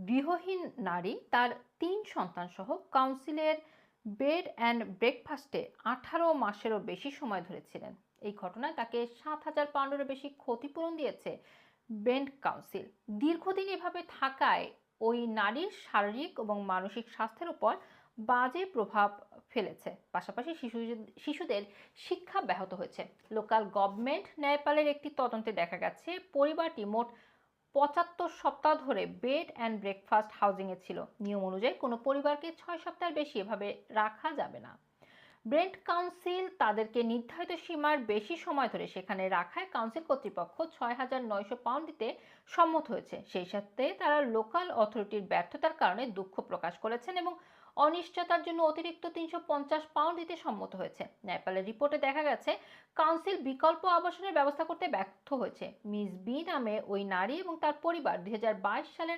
গৃহহীন নারী তার ৩ সন্তানসহ কাউন্সিলের বেড অ্যান্ড ব্রেকফাস্টে ১৮ মাসেরও বেশি সময় ধরেছিলেন। এই ঘটনায় তাকে ৭,০০০ পাউন্ডেরও বেশি ক্ষতিপূরণ দিয়েছে বেন্ট কাউন্সিল। দীর্ঘদিন এভাবে থাকায় ওই নারীর শারীরিক এবং মানসিক স্বাস্থ্যের উপর বাজে প্রভাব ফেলেছে। পাশাপাশি শিশুদের শিক্ষা ব্যাহত হয়েছে। লোকাল গভর্নমেন্ট নেপালের একটি তদন্তে দেখা গেছে পরিবারটি মোট ৭৫ সপ্তাহ ধরে বেড অ্যান্ড ব্রেকফাস্ট হাউজিংয়ে ছিল। নিয়ম অনুযায়ী কোনো পরিবারকে ৬ সপ্তাহের বেশি এভাবে রাখা যাবে না। ব্রেন্ট কাউন্সিল তাদেরকে নির্ধারিত সীমার বেশি সময় ধরে সেখানে রাখায় কাউন্সিল কর্তৃপক্ষ ৬,৯০০ পাউন্ড দিতে সম্মত হয়েছে। সেই সাথে তারা লোকাল অথরিটির ব্যর্থতার কারণে দুঃখ প্রকাশ করেছেন এবং অনিশ্চয়তার জন্য অতিরিক্ত ৩৫০ পাউন্ড দিতে সম্মত হয়েছে। নেপালের রিপোর্টে দেখা গেছে কাউন্সিল বিকল্প আবাসনের ব্যবস্থা করতে ব্যর্থ হয়েছে। মিস বি নামে ওই নারী এবং তার পরিবার ২০২২ সালের